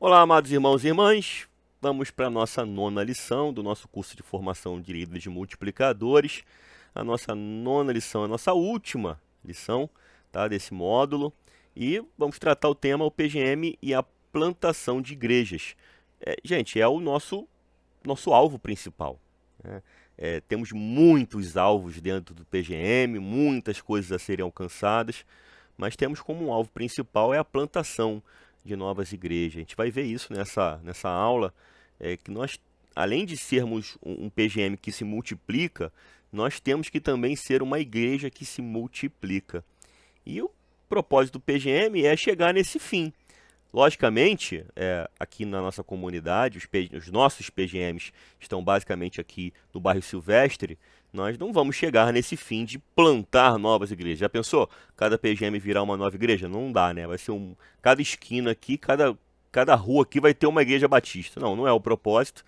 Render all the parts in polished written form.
Olá, amados irmãos e irmãs. Vamos para a nossa nona lição do nosso curso de formação de líderes de multiplicadores. A nossa nona lição é a nossa última lição, tá, desse módulo. E vamos tratar o tema o PGM e a plantação de igrejas. Gente, é o nosso alvo principal, né? Temos muitos alvos dentro do PGM, muitas coisas a serem alcançadas, mas temos como um alvo principal a plantação de novas igrejas. A gente vai ver isso nessa aula, que nós, além de sermos um PGM que se multiplica, nós temos que também ser uma igreja que se multiplica. E o propósito do PGM é chegar nesse fim. Logicamente, aqui na nossa comunidade, os nossos PGMs estão basicamente aqui no bairro Silvestre. Nós não vamos chegar nesse fim de plantar novas igrejas. Já pensou? Cada PGM virar uma nova igreja? Não dá, né? Vai ser cada esquina aqui, cada rua aqui vai ter uma igreja batista. Não, não é o propósito.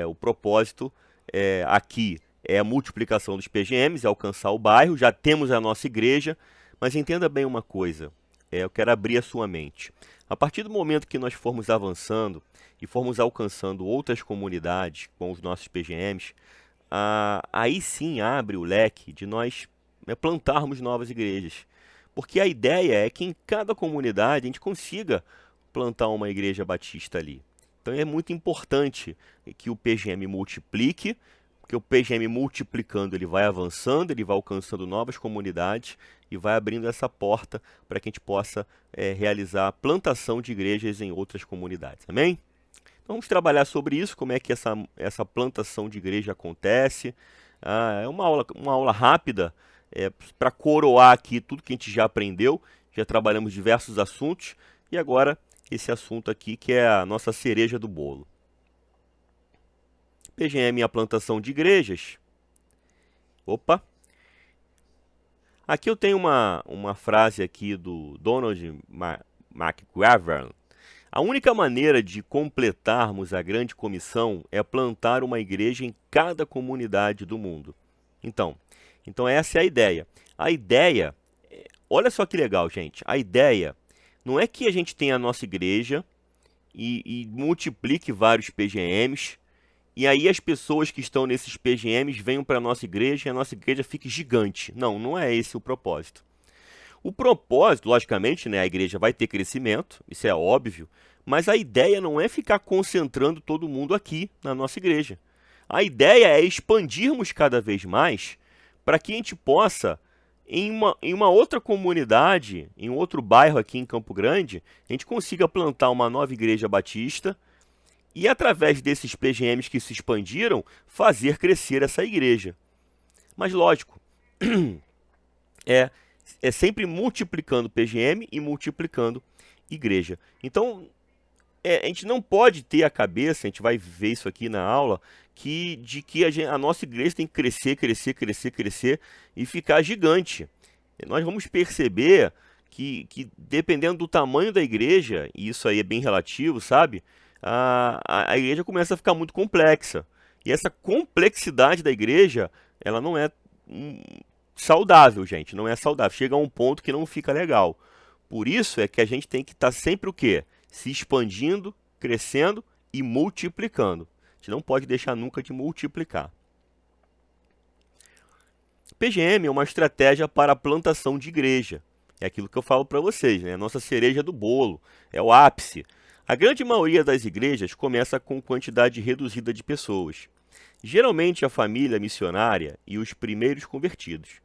O propósito aqui é a multiplicação dos PGMs, é alcançar o bairro. Já temos a nossa igreja, mas entenda bem uma coisa. Eu quero abrir a sua mente. A partir do momento que nós formos avançando e formos alcançando outras comunidades com os nossos PGMs, aí sim abre o leque de nós plantarmos novas igrejas. Porque a ideia é que em cada comunidade a gente consiga plantar uma igreja batista ali. Então é muito importante que o PGM multiplique, porque o PGM multiplicando ele vai avançando, ele vai alcançando novas comunidades e vai abrindo essa porta para que a gente possa realizar a plantação de igrejas em outras comunidades. Amém? Então vamos trabalhar sobre isso, como é que essa plantação de igreja acontece. É uma aula rápida para coroar aqui tudo que a gente já aprendeu. Já trabalhamos diversos assuntos e agora esse assunto aqui que é a nossa cereja do bolo. PGM e a plantação de igrejas. Opa! Aqui eu tenho uma frase aqui do Donald McGavran. A única maneira de completarmos a grande comissão é plantar uma igreja em cada comunidade do mundo. Então essa é a ideia. A ideia, olha só que legal, gente. A ideia não é que a gente tenha a nossa igreja e multiplique vários PGMs, e aí as pessoas que estão nesses PGMs venham para a nossa igreja e a nossa igreja fique gigante. Não, não é esse o propósito. O propósito, logicamente, né, a igreja vai ter crescimento, isso é óbvio, mas a ideia não é ficar concentrando todo mundo aqui na nossa igreja. A ideia é expandirmos cada vez mais para que a gente possa, em uma outra comunidade, em outro bairro aqui em Campo Grande, a gente consiga plantar uma nova igreja batista e, através desses PGMs que se expandiram, fazer crescer essa igreja. Mas, lógico, é sempre multiplicando PGM e multiplicando igreja. Então, a gente não pode ter a cabeça, a gente vai ver isso aqui na aula, de que a nossa igreja tem que crescer, crescer, crescer, crescer e ficar gigante. Nós vamos perceber que dependendo do tamanho da igreja, e isso aí é bem relativo, sabe? A igreja começa a ficar muito complexa. E essa complexidade da igreja, ela não é saudável, gente. Não é saudável. Chega a um ponto que não fica legal. Por isso é que a gente tem que estar sempre o quê? Se expandindo, crescendo e multiplicando. A gente não pode deixar nunca de multiplicar. PGM é uma estratégia para a plantação de igreja. É aquilo que eu falo para vocês, né? A nossa cereja do bolo, é o ápice. A grande maioria das igrejas começa com quantidade reduzida de pessoas. Geralmente a família missionária e os primeiros convertidos.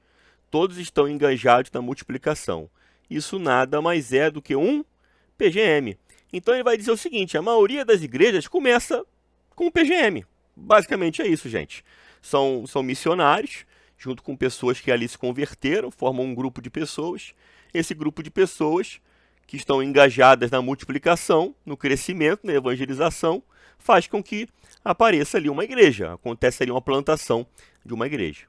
Todos estão engajados na multiplicação. Isso nada mais é do que um PGM. Então ele vai dizer o seguinte, a maioria das igrejas começa com o PGM. Basicamente é isso, gente. São missionários, junto com pessoas que ali se converteram, formam um grupo de pessoas. Esse grupo de pessoas que estão engajadas na multiplicação, no crescimento, na evangelização, faz com que apareça ali uma igreja, acontece ali uma plantação de uma igreja.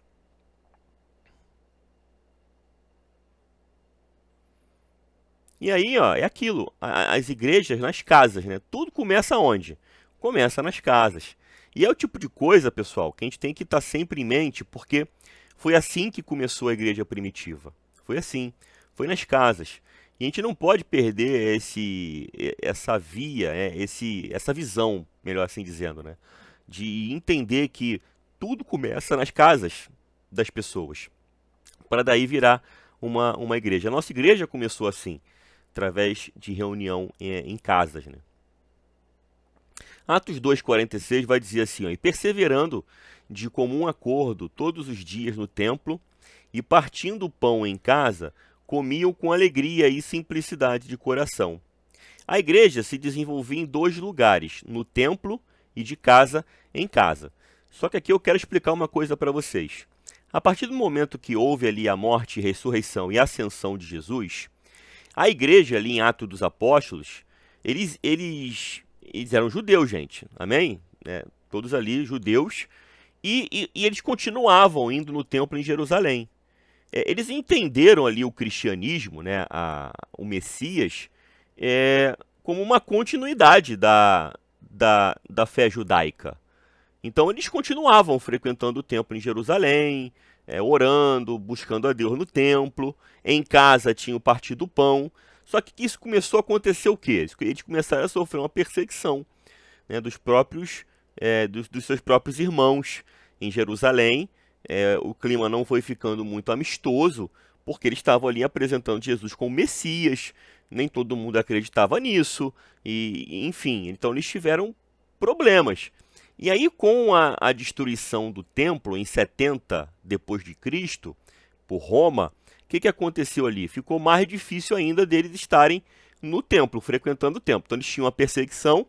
E aí, ó, é aquilo, as igrejas nas casas, né? Tudo começa onde? Começa nas casas. E é o tipo de coisa, pessoal, que a gente tem que estar sempre em mente, porque foi assim que começou a igreja primitiva. Foi assim, foi nas casas. E a gente não pode perder essa via, essa visão, melhor assim dizendo, né? De entender que tudo começa nas casas das pessoas, para daí virar uma igreja. A nossa igreja começou assim, através de reunião em casas, né? Atos 2,46 vai dizer assim, ó, e perseverando de comum acordo todos os dias no templo e partindo o pão em casa, comiam com alegria e simplicidade de coração. A igreja se desenvolvia em dois lugares, no templo e de casa em casa. Só que aqui eu quero explicar uma coisa para vocês. A partir do momento que houve ali a morte, ressurreição e ascensão de Jesus, a igreja ali em Atos dos Apóstolos, eles eram judeus, gente. Amém? Todos ali judeus. E eles continuavam indo no templo em Jerusalém. Eles entenderam ali o cristianismo, né, o Messias, como uma continuidade da fé judaica. Então eles continuavam frequentando o templo em Jerusalém, orando, buscando a Deus no templo. Em casa tinham partido o pão. Só que isso começou a acontecer o quê? Eles começaram a sofrer uma perseguição, né, dos seus próprios irmãos em Jerusalém. O clima não foi ficando muito amistoso, porque eles estavam ali apresentando Jesus como Messias. Nem todo mundo acreditava nisso. E enfim, então eles tiveram problemas. E aí, com a destruição do templo em 70 depois de Cristo, por Roma, o que aconteceu ali? Ficou mais difícil ainda deles estarem no templo, frequentando o templo. Então eles tinham a perseguição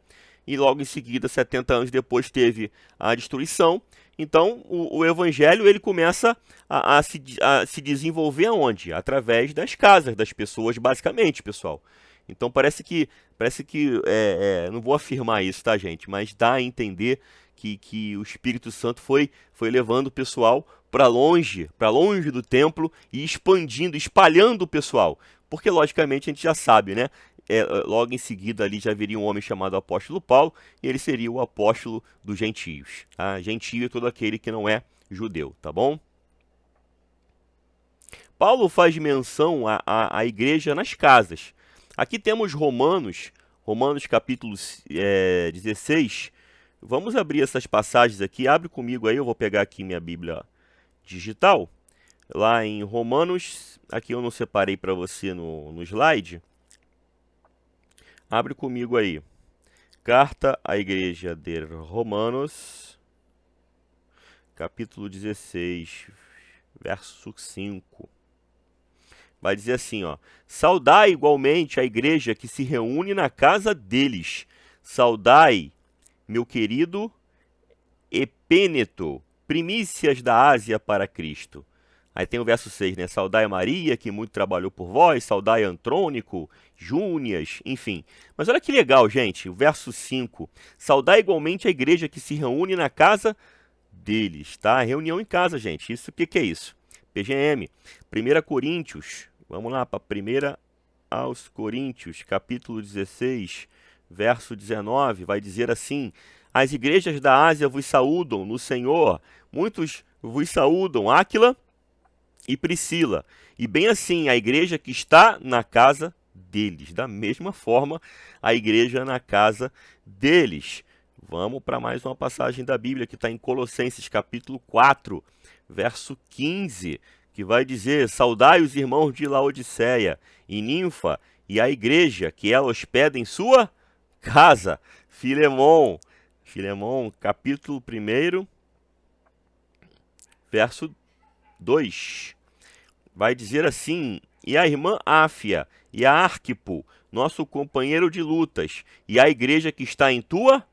e logo em seguida, 70 anos depois, teve a destruição. Então o evangelho ele começa a se desenvolver aonde? Através das casas das pessoas, basicamente, pessoal. Então parece que não vou afirmar isso, tá, gente? Mas dá a entender que o Espírito Santo foi levando o pessoal para longe do templo e expandindo, espalhando o pessoal. Porque, logicamente, a gente já sabe, né? Logo em seguida ali já viria um homem chamado apóstolo Paulo, e ele seria o apóstolo dos gentios. Tá? Gentio é todo aquele que não é judeu, tá bom? Paulo faz menção à igreja nas casas. Aqui temos Romanos capítulo 16. Vamos abrir essas passagens aqui. Abre comigo aí, eu vou pegar aqui minha Bíblia digital. Lá em Romanos, aqui eu não separei para você no slide. Abre comigo aí. Carta à Igreja de Romanos, capítulo 16, verso 5. Vai dizer assim, ó: saudai igualmente a igreja que se reúne na casa deles. Saudai, meu querido Epêneto, primícias da Ásia para Cristo. Aí tem o verso 6, né? Saudai a Maria, que muito trabalhou por vós. Saudai Antrônico, Júnias, enfim. Mas olha que legal, gente. O verso 5. Saudai igualmente a igreja que se reúne na casa deles, tá? Reunião em casa, gente. Isso, o que é isso? PGM. 1 Coríntios. Vamos lá para 1 aos Coríntios, capítulo 16, verso 19. Vai dizer assim: as igrejas da Ásia vos saúdam no Senhor. Muitos vos saúdam, Áquila e Priscila, e bem assim a igreja que está na casa deles, da mesma forma a igreja na casa deles. Vamos para mais uma passagem da Bíblia que está em Colossenses capítulo 4, verso 15, que vai dizer: saudai os irmãos de Laodiceia e Ninfa e a igreja que ela hospeda em sua casa. Filemon, capítulo 1, verso 2. Vai dizer assim: e a irmã Áfia e a Arquipo, nosso companheiro de lutas, e a igreja que está em tua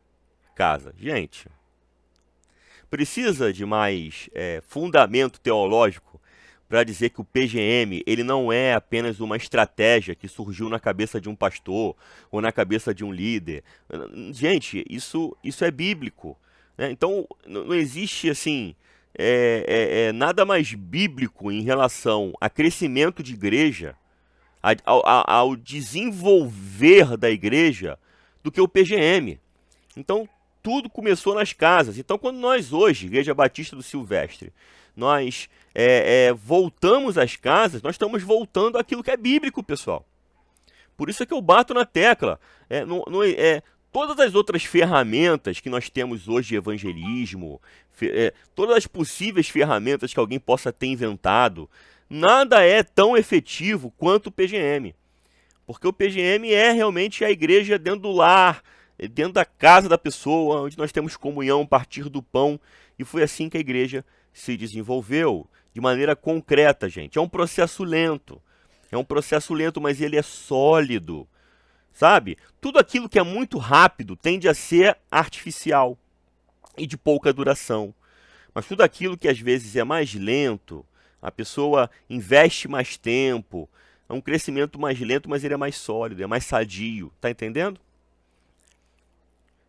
casa. Gente, precisa de mais fundamento teológico para dizer que o PGM ele não é apenas uma estratégia que surgiu na cabeça de um pastor ou na cabeça de um líder. Gente, isso é bíblico, né? Então, não existe assim nada mais bíblico em relação a crescimento de igreja, ao desenvolver da igreja, do que o PGM. Então, tudo começou nas casas. Então, quando nós hoje, Igreja Batista do Silvestre, nós voltamos às casas, nós estamos voltando àquilo que é bíblico, pessoal. Por isso é que eu bato na tecla. Todas as outras ferramentas que nós temos hoje de evangelismo, todas as possíveis ferramentas que alguém possa ter inventado, nada é tão efetivo quanto o PGM. Porque o PGM é realmente a igreja dentro do lar, dentro da casa da pessoa, onde nós temos comunhão, partir do pão. E foi assim que a igreja se desenvolveu, de maneira concreta, gente. É um processo lento. É um processo lento, mas ele é sólido. Sabe? Tudo aquilo que é muito rápido tende a ser artificial e de pouca duração. Mas tudo aquilo que às vezes é mais lento, a pessoa investe mais tempo, é um crescimento mais lento, mas ele é mais sólido, é mais sadio. Tá entendendo?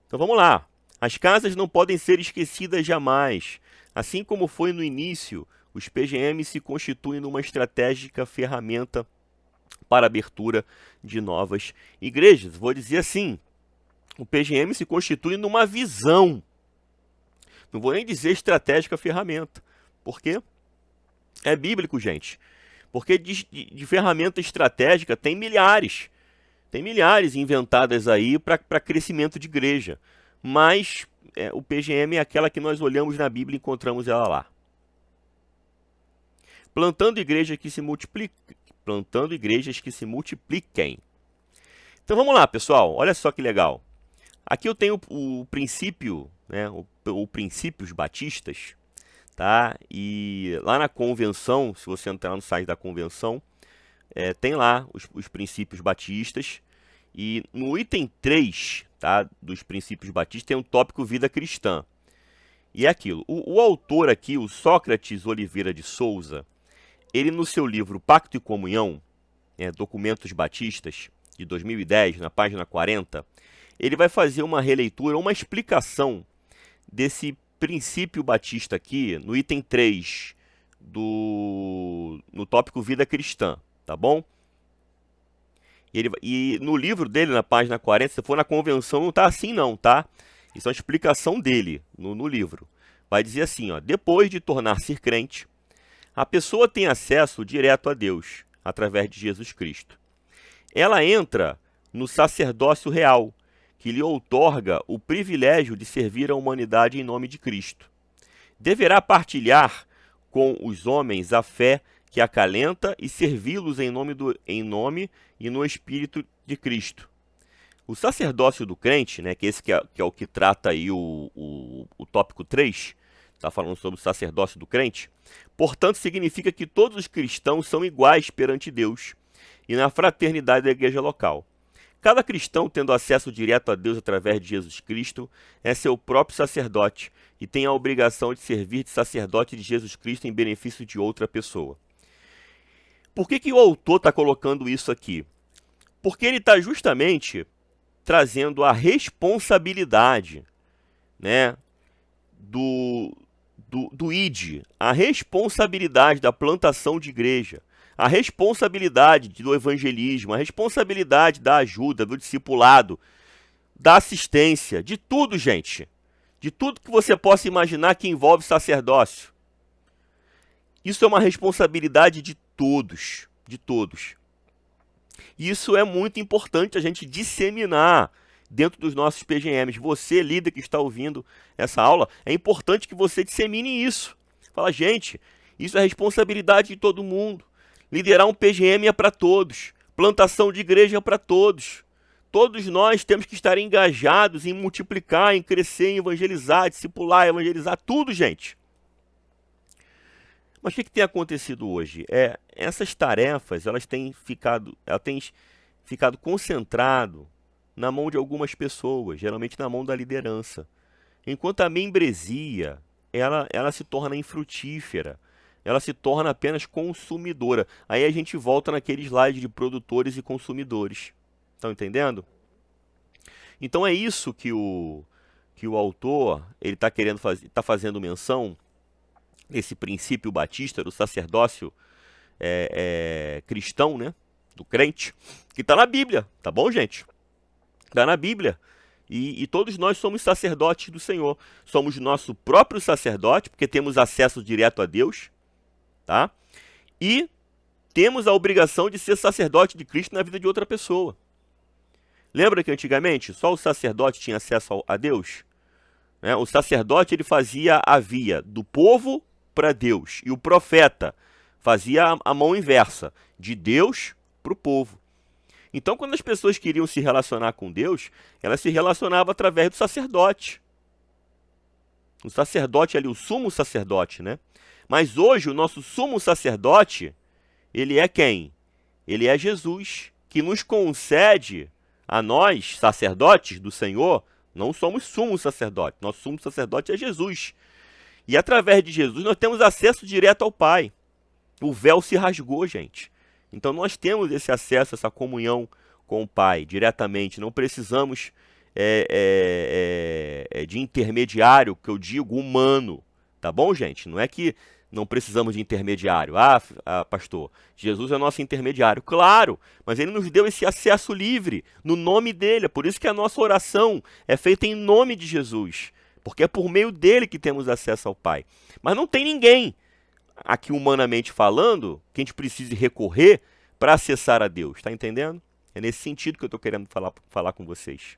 Então vamos lá. As casas não podem ser esquecidas jamais. Assim como foi no início, os PGM se constituem numa estratégica ferramenta para a abertura de novas igrejas. Vou dizer assim, o PGM se constitui numa visão. Não vou nem dizer estratégica ferramenta. Por quê? É bíblico, gente. Porque de ferramenta estratégica tem milhares. Tem milhares inventadas aí para crescimento de igreja. Mas o PGM é aquela que nós olhamos na Bíblia e encontramos ela lá. Plantando igrejas que se multipliquem. Então vamos lá, pessoal. Olha só que legal. Aqui eu tenho o princípio, né, o princípios batistas, tá? E lá na convenção, se você entrar no site da convenção, tem lá os princípios batistas. E no item 3, tá, dos princípios batistas, tem um tópico vida cristã. E é aquilo. O autor aqui, o Sócrates Oliveira de Souza, ele no seu livro Pacto e Comunhão, Documentos Batistas, de 2010, na página 40, ele vai fazer uma releitura, uma explicação desse princípio batista aqui, no item 3, no tópico vida cristã, tá bom? E no livro dele, na página 40, se for na convenção, não está assim não, tá? Isso é uma explicação dele no livro. Vai dizer assim, ó, depois de tornar-se crente, a pessoa tem acesso direto a Deus, através de Jesus Cristo. Ela entra no sacerdócio real, que lhe outorga o privilégio de servir a humanidade em nome de Cristo. Deverá partilhar com os homens a fé que acalenta e servi-los em nome e no Espírito de Cristo. O sacerdócio do crente, né, que é o que trata aí o tópico 3, está falando sobre o sacerdócio do crente, portanto significa que todos os cristãos são iguais perante Deus e na fraternidade da igreja local. Cada cristão, tendo acesso direto a Deus através de Jesus Cristo, é seu próprio sacerdote e tem a obrigação de servir de sacerdote de Jesus Cristo em benefício de outra pessoa. Por que o autor está colocando isso aqui? Porque ele está justamente trazendo a responsabilidade, né, do ID, a responsabilidade da plantação de igreja, a responsabilidade do evangelismo, a responsabilidade da ajuda, do discipulado, da assistência, de tudo, gente. De tudo que você possa imaginar que envolve sacerdócio. Isso é uma responsabilidade de todos, de todos. Isso é muito importante a gente disseminar dentro dos nossos PGMs. Você, líder que está ouvindo essa aula, é importante que você dissemine isso. Fala, gente, isso é responsabilidade de todo mundo. Liderar um PGM é para todos. Plantação de igreja é para todos. Todos nós temos que estar engajados em multiplicar, em crescer, em evangelizar, discipular, evangelizar, tudo, gente. Mas o que tem acontecido hoje? Essas tarefas elas têm ficado concentrado na mão de algumas pessoas, geralmente na mão da liderança. Enquanto a membresia ela se torna infrutífera, ela se torna apenas consumidora. Aí a gente volta naquele slide de produtores e consumidores. Estão entendendo? Então é isso que o autor ele está querendo fazer, está fazendo menção. Esse princípio batista do sacerdócio cristão, né, do crente, que está na Bíblia, tá bom, gente? Está na Bíblia. E todos nós somos sacerdotes do Senhor. Somos nosso próprio sacerdote, porque temos acesso direto a Deus, tá? E temos a obrigação de ser sacerdote de Cristo na vida de outra pessoa. Lembra que antigamente só o sacerdote tinha acesso a Deus? O sacerdote ele fazia a via do povo para Deus, e o profeta fazia a mão inversa, de Deus para o povo. Então, quando as pessoas queriam se relacionar com Deus, elas se relacionavam através do sacerdote. O sacerdote ali, o sumo sacerdote, né? Mas hoje o nosso sumo sacerdote, ele é quem? Ele é Jesus, que nos concede a nós, sacerdotes do Senhor, não somos sumo sacerdote, nosso sumo sacerdote é Jesus. E através de Jesus nós temos acesso direto ao Pai. O véu se rasgou, gente. Então nós temos esse acesso, essa comunhão com o Pai diretamente. Não precisamos de intermediário, que eu digo humano. Tá bom, gente? Não é que não precisamos de intermediário. Pastor, Jesus é nosso intermediário. Claro, mas ele nos deu esse acesso livre no nome dele. É por isso que a nossa oração é feita em nome de Jesus. Porque é por meio dele que temos acesso ao Pai. Mas não tem ninguém, aqui humanamente falando, que a gente precise recorrer para acessar a Deus. Está entendendo? É nesse sentido que eu estou querendo falar com vocês.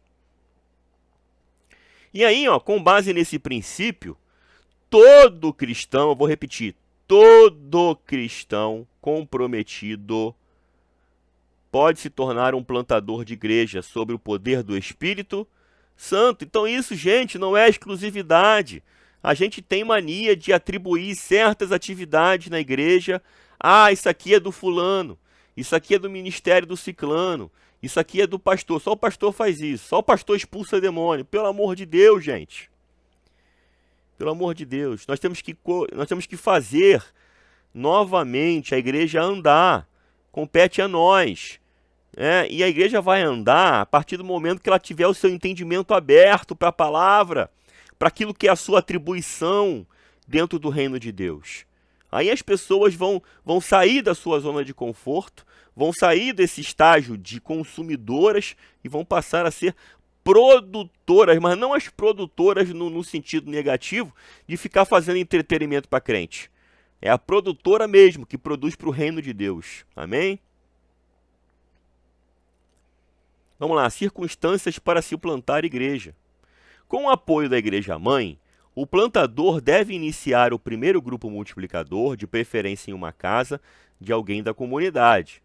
E aí, com base nesse princípio, todo cristão, eu vou repetir, todo cristão comprometido pode se tornar um plantador de igreja sob o poder do Espírito Santo. Então isso, gente, não é exclusividade. A gente tem mania de atribuir certas atividades na igreja. Isso aqui é do fulano, isso aqui é do ministério do ciclano, isso aqui é do pastor, só o pastor faz isso, só o pastor expulsa demônio. Pelo amor de Deus, gente. Pelo amor de Deus, nós temos que fazer novamente a igreja andar. Compete a nós. E a igreja vai andar a partir do momento que ela tiver o seu entendimento aberto para a palavra, para aquilo que é a sua atribuição dentro do reino de Deus. Aí as pessoas vão sair da sua zona de conforto, vão sair desse estágio de consumidoras e vão passar a ser produtoras, mas não as produtoras no sentido negativo de ficar fazendo entretenimento para crente. É a produtora mesmo que produz para o reino de Deus. Amém? Vamos lá, circunstâncias para se plantar igreja. Com o apoio da igreja-mãe, o plantador deve iniciar o primeiro grupo multiplicador, de preferência em uma casa de alguém da comunidade.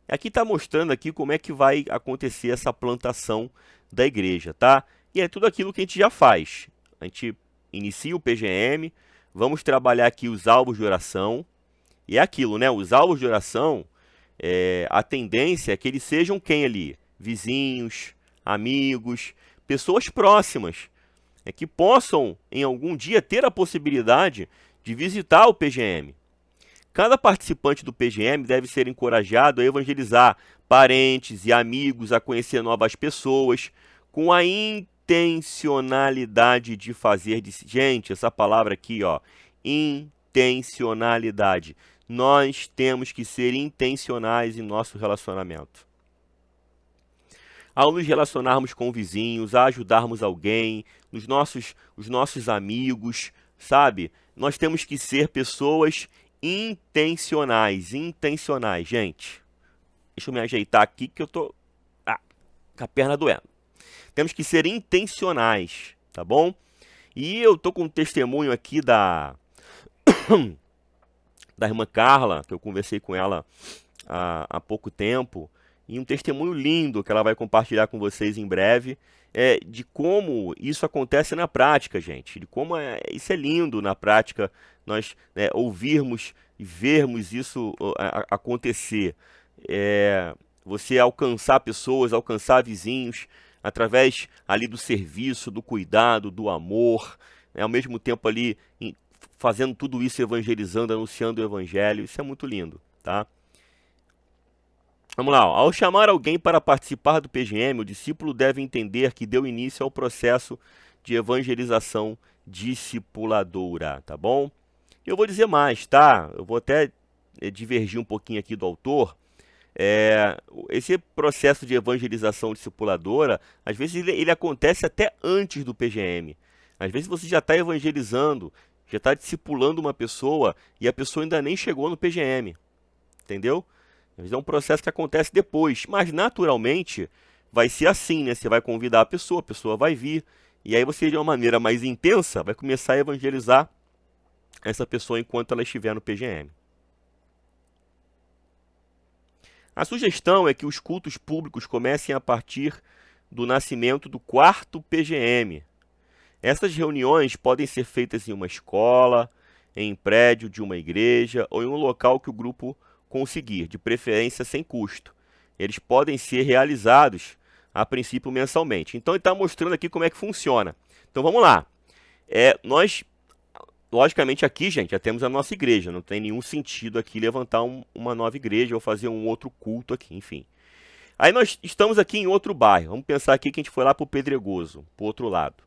Aqui está mostrando aqui como é que vai acontecer essa plantação da igreja, tá? E é tudo aquilo que a gente já faz. A gente inicia o PGM, vamos trabalhar aqui os alvos de oração. E é aquilo, né? Os alvos de oração, a tendência é que eles sejam quem ali? Vizinhos, amigos, pessoas próximas, que possam em algum dia ter a possibilidade de visitar o PGM. Cada participante do PGM deve ser encorajado a evangelizar parentes e amigos, a conhecer novas pessoas, com a intencionalidade de fazer... Gente, essa palavra aqui, intencionalidade. Nós temos que ser intencionais em nosso relacionamento. Ao nos relacionarmos com vizinhos, a ajudarmos alguém, os nossos amigos, sabe? Nós temos que ser pessoas intencionais, gente. Deixa eu me ajeitar aqui que eu tô com a perna doendo. Temos que ser intencionais, tá bom? E eu tô com um testemunho aqui da irmã Carla, que eu conversei com ela há pouco tempo, e um testemunho lindo que ela vai compartilhar com vocês em breve, de como isso acontece na prática, gente, de como isso é lindo na prática, nós ouvirmos e vermos isso acontecer. Você alcançar pessoas, alcançar vizinhos, através ali do serviço, do cuidado, do amor, ao mesmo tempo ali fazendo tudo isso, evangelizando, anunciando o evangelho, isso é muito lindo, tá? Vamos lá, ao chamar alguém para participar do PGM, o discípulo deve entender que deu início ao processo de evangelização discipuladora, tá bom? Eu vou dizer mais, tá? Eu vou até divergir um pouquinho aqui do autor. Esse processo de evangelização discipuladora, às vezes ele acontece até antes do PGM. Às vezes você já está evangelizando, já está discipulando uma pessoa e a pessoa ainda nem chegou no PGM. entendeu? Mas é um processo que acontece depois, mas naturalmente vai ser assim, né? Você vai convidar a pessoa vai vir, e aí você, de uma maneira mais intensa, vai começar a evangelizar essa pessoa enquanto ela estiver no PGM. A sugestão é que os cultos públicos comecem a partir do nascimento do quarto PGM. Essas reuniões podem ser feitas em uma escola, em um prédio de uma igreja ou em um local que o grupo conseguir, de preferência sem custo. Eles podem ser realizados, a princípio, mensalmente. Então ele está mostrando aqui como é que funciona. Então vamos lá. Nós, logicamente, aqui, gente, já temos a nossa igreja. Não tem nenhum sentido aqui levantar uma nova igreja ou fazer um outro culto aqui, enfim. Aí nós estamos aqui em outro bairro. Vamos pensar aqui que a gente foi lá para o Pedregoso, para o outro lado.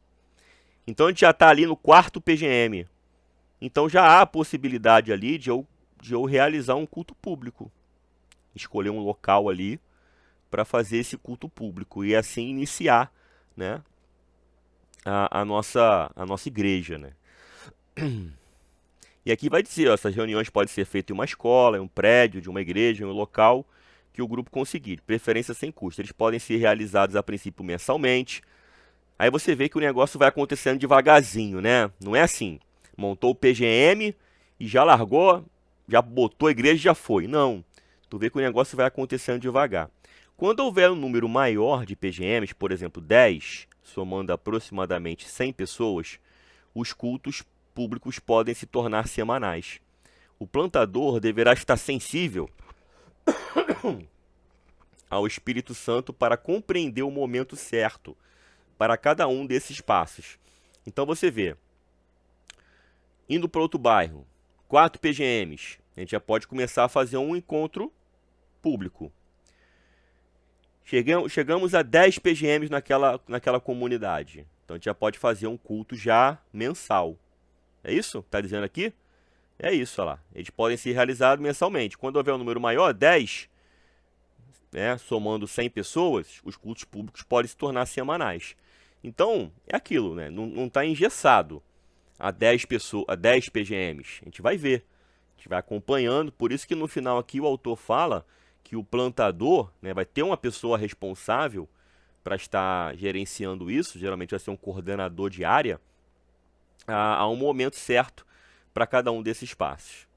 Então a gente já está ali no quarto PGM. Então já há a possibilidade ali de eu realizar um culto público. Escolher um local ali para fazer esse culto público e assim iniciar, né, a nossa igreja, né? E aqui vai dizer, ó, essas reuniões podem ser feitas em uma escola, em um prédio, de uma igreja, em um local que o grupo conseguir, de preferência sem custo. Eles podem ser realizados a princípio mensalmente. Aí você vê que o negócio vai acontecendo devagarzinho, né? Não é assim, montou o PGM e já largou, já botou a igreja e já foi. Não, tu vê que o negócio vai acontecendo devagar. Quando houver um número maior de PGMs, por exemplo 10, somando aproximadamente 100 pessoas, os cultos públicos podem se tornar semanais. O plantador deverá estar sensível ao Espírito Santo para compreender o momento certo para cada um desses passos. Então você vê, indo para outro bairro, 4 PGMs, a gente já pode começar a fazer um encontro público. Chegamos a 10 PGMs naquela comunidade. Então a gente já pode fazer um culto já mensal. É isso? Está dizendo aqui? É isso, olha lá. Eles podem ser realizados mensalmente. Quando houver um número maior, 10, né, somando 100 pessoas, os cultos públicos podem se tornar semanais. Então, é aquilo, né? Não está engessado a 10 pessoas, a 10 PGMs. A gente vai ver. A gente vai acompanhando. Por isso que no final aqui o autor fala que o plantador, né, vai ter uma pessoa responsável para estar gerenciando isso. Geralmente vai ser um coordenador de área. Há um momento certo para cada um desses passos.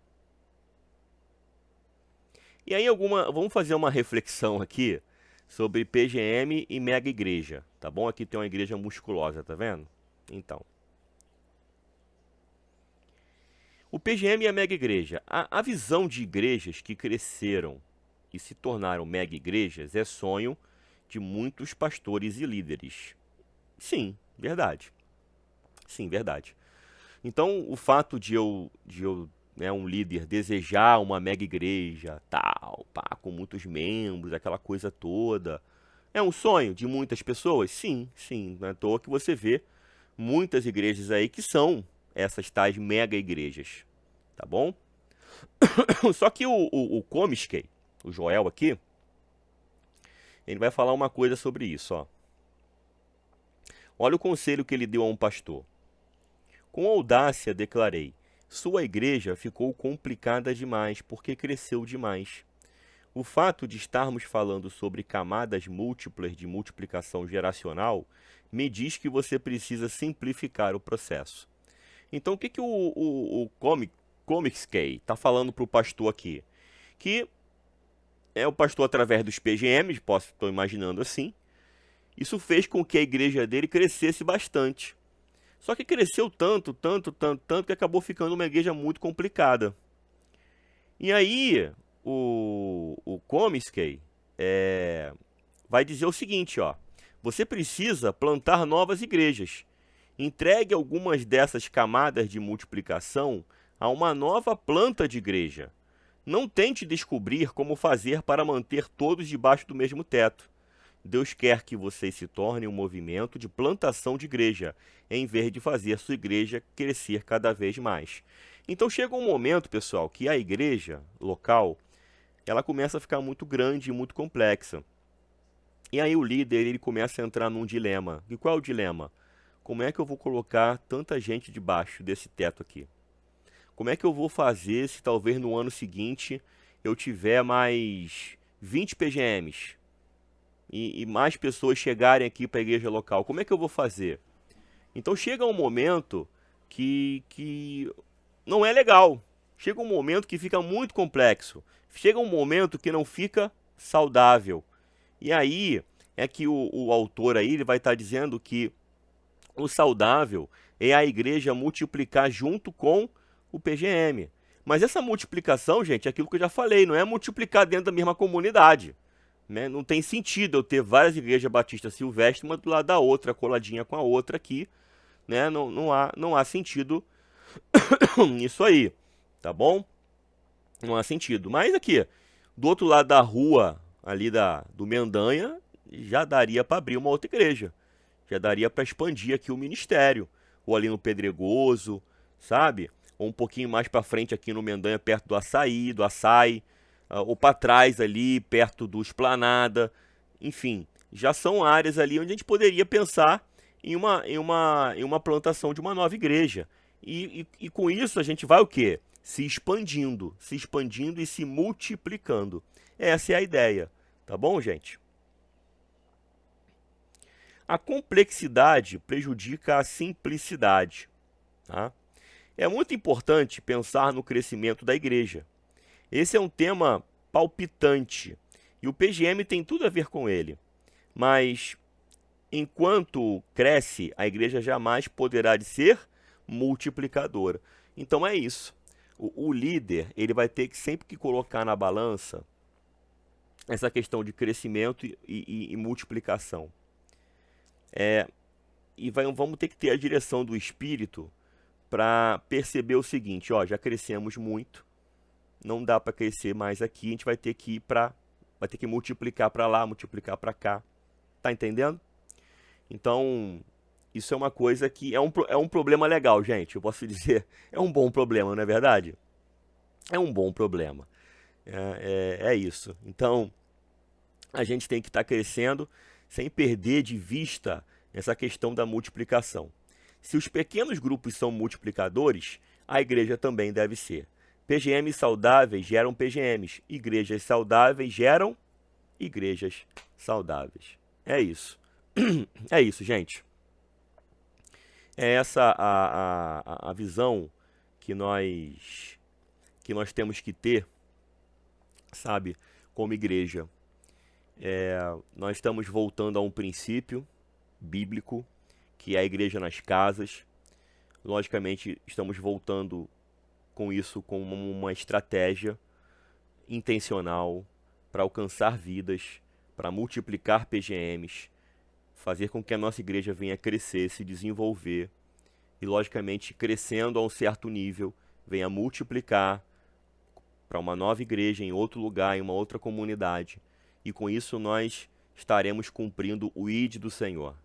E aí vamos fazer uma reflexão aqui sobre PGM e mega igreja, tá bom? Aqui tem uma igreja musculosa, tá vendo? Então, o PGM e a mega igreja. A visão de igrejas que cresceram e se tornaram mega igrejas é sonho de muitos pastores e líderes. Sim, verdade. Sim, verdade. Então, o fato de eu né, um líder desejar uma mega igreja, tal, pá, com muitos membros, aquela coisa toda, é um sonho de muitas pessoas? Sim, sim. Não é à toa que você vê muitas igrejas aí que são essas tais mega igrejas, tá bom? Só que o Comiskey, o Joel aqui, ele vai falar uma coisa sobre isso, ó. Olha o conselho que ele deu a um pastor. Com audácia declarei: sua igreja ficou complicada demais porque cresceu demais. O fato de estarmos falando sobre camadas múltiplas de multiplicação geracional me diz que você precisa simplificar o processo. Então, o que o Comiskey está falando para o pastor aqui? Que o pastor, através dos PGMs, estou imaginando assim, isso fez com que a igreja dele crescesse bastante. Só que cresceu tanto, que acabou ficando uma igreja muito complicada. E aí, o Comiskey vai dizer o seguinte, ó. Você precisa plantar novas igrejas. Entregue algumas dessas camadas de multiplicação a uma nova planta de igreja. Não tente descobrir como fazer para manter todos debaixo do mesmo teto. Deus quer que vocês se tornem um movimento de plantação de igreja, em vez de fazer sua igreja crescer cada vez mais. Então chega um momento, pessoal, que a igreja local, ela começa a ficar muito grande e muito complexa. E aí o líder, ele começa a entrar num dilema. E qual é o dilema? Como é que eu vou colocar tanta gente debaixo desse teto aqui? Como é que eu vou fazer se talvez no ano seguinte eu tiver mais 20 PGMs e mais pessoas chegarem aqui para a igreja local, como é que eu vou fazer? Então chega um momento que não é legal. Chega um momento que fica muito complexo. Chega um momento que não fica saudável. E aí é que o autor aí ele vai estar dizendo que o saudável é a igreja multiplicar junto com o PGM. Mas essa multiplicação, gente, é aquilo que eu já falei, não é multiplicar dentro da mesma comunidade. Né? Não tem sentido eu ter várias igrejas batistas silvestres, uma do lado da outra, coladinha com a outra aqui. Né? Não há sentido nisso aí, tá bom? Não há sentido. Mas aqui, do outro lado da rua, ali do Mendanha, já daria para abrir uma outra igreja. Já daria para expandir aqui o ministério. Ou ali no Pedregoso, sabe? Ou um pouquinho mais para frente aqui no Mendanha, perto do Açaí, ou para trás ali, perto do Esplanada. Enfim, já são áreas ali onde a gente poderia pensar em uma plantação de uma nova igreja. E com isso a gente vai o quê? Se expandindo e se multiplicando. Essa é a ideia, tá bom, gente? A complexidade prejudica a simplicidade. Tá? É muito importante pensar no crescimento da igreja. Esse é um tema palpitante e o PGM tem tudo a ver com ele. Mas enquanto cresce, a igreja jamais poderá de ser multiplicadora. Então é isso. O líder ele vai ter que sempre que colocar na balança essa questão de crescimento e multiplicação. Vamos ter que ter a direção do Espírito para perceber o seguinte, ó, já crescemos muito, não dá para crescer mais aqui, a gente vai ter que multiplicar para lá, multiplicar para cá. Tá entendendo? Então, isso é uma coisa que é um problema legal, gente. Eu posso dizer, é um bom problema, não é verdade? É um bom problema. É isso. Então, a gente tem que estar crescendo sem perder de vista essa questão da multiplicação. Se os pequenos grupos são multiplicadores, a igreja também deve ser. PGMs saudáveis geram PGMs. Igrejas saudáveis geram igrejas saudáveis. É isso. É isso, gente. É essa a visão que nós temos que ter, sabe, como igreja. Nós estamos voltando a um princípio bíblico, que é a igreja nas casas. Logicamente, estamos voltando com isso com uma estratégia intencional para alcançar vidas, para multiplicar PGMs, fazer com que a nossa igreja venha crescer, se desenvolver e, logicamente, crescendo a um certo nível, venha multiplicar para uma nova igreja em outro lugar, em uma outra comunidade. E com isso nós estaremos cumprindo o ID do Senhor,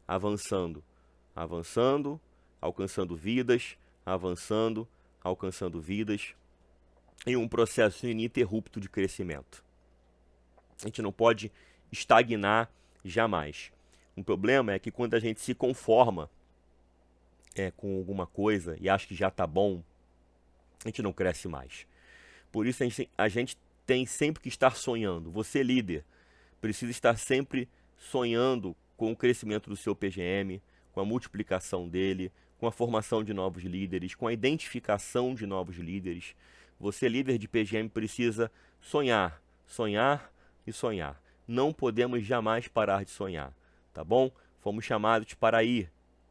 avançando, alcançando vidas, alcançando vidas, em um processo ininterrupto de crescimento. A gente não pode estagnar jamais. O problema é que quando a gente se conforma com alguma coisa e acha que já está bom, a gente não cresce mais. Por isso a gente tem sempre que estar sonhando. Você, líder, precisa estar sempre sonhando com o crescimento do seu PGM, com a multiplicação dele, com a formação de novos líderes, com a identificação de novos líderes. Você, líder de PGM, precisa sonhar, sonhar e sonhar. Não podemos jamais parar de sonhar, tá bom? Fomos chamados para ir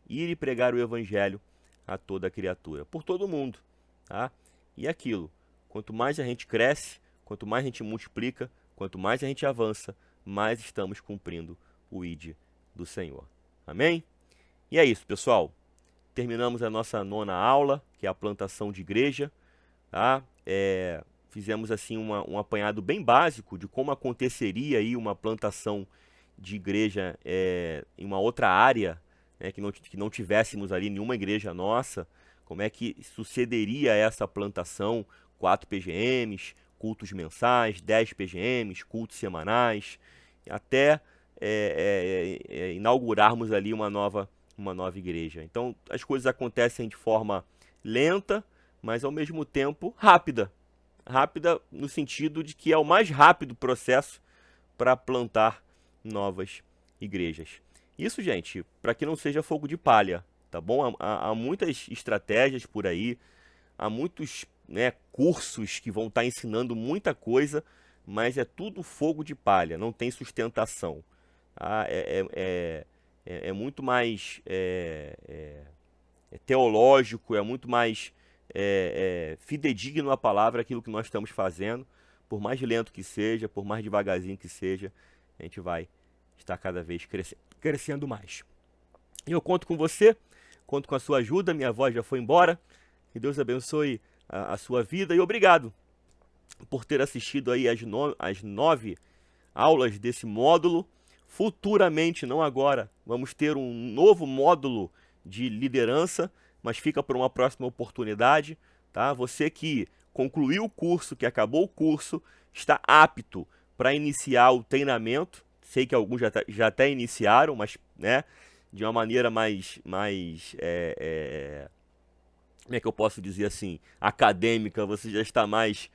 e pregar o evangelho a toda criatura, por todo mundo, tá? E aquilo, quanto mais a gente cresce, quanto mais a gente multiplica, quanto mais a gente avança, mais estamos cumprindo o ID do Senhor. Amém? E é isso, pessoal. Terminamos a nossa 9ª aula, que é a plantação de igreja. Tá? Fizemos assim um apanhado bem básico de como aconteceria aí uma plantação de igreja em uma outra área, né, que não tivéssemos ali nenhuma igreja nossa. Como é que sucederia essa plantação? 4 PGMs, cultos mensais, 10 PGMs, cultos semanais, até inaugurarmos ali uma nova igreja. Então as coisas acontecem de forma lenta, mas ao mesmo tempo rápida. rápida no sentido de que é o mais rápido processo para plantar novas igrejas. Isso, gente, para que não seja fogo de palha, tá bom? Há muitas estratégias por aí, há muitos, né, cursos que vão estar ensinando muita coisa, mas é tudo fogo de palha, não tem sustentação. Tá? É muito mais teológico, é muito mais fidedigno à palavra aquilo que nós estamos fazendo. Por mais lento que seja, por mais devagarzinho que seja, a gente vai estar cada vez crescendo mais. E eu conto com você, conto com a sua ajuda, minha voz já foi embora. Que Deus abençoe a sua vida e obrigado por ter assistido aí as 9 aulas desse módulo. Futuramente, não agora, vamos ter um novo módulo de liderança, mas fica para uma próxima oportunidade, tá? Você que concluiu o curso, que acabou o curso, está apto para iniciar o treinamento. Sei que alguns já até iniciaram, mas, né, de uma maneira como é que eu posso dizer assim, acadêmica, você já está mais,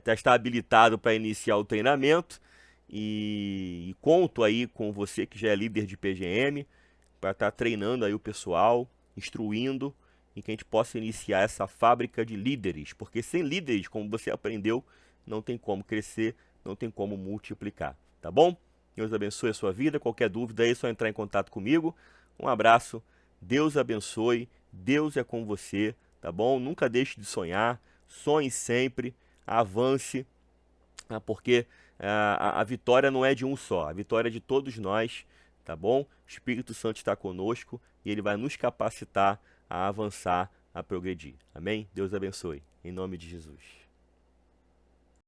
já está habilitado para iniciar o treinamento. E conto aí com você que já é líder de PGM, para estar treinando aí o pessoal, instruindo, e que a gente possa iniciar essa fábrica de líderes, porque sem líderes, como você aprendeu, não tem como crescer, não tem como multiplicar, tá bom? Deus abençoe a sua vida, qualquer dúvida aí é só entrar em contato comigo. Um abraço, Deus abençoe, Deus é com você, tá bom? Nunca deixe de sonhar, sonhe sempre, avance, porque a vitória não é de um só, a vitória é de todos nós, tá bom? O Espírito Santo está conosco e ele vai nos capacitar a avançar, a progredir. Amém? Deus abençoe. Em nome de Jesus.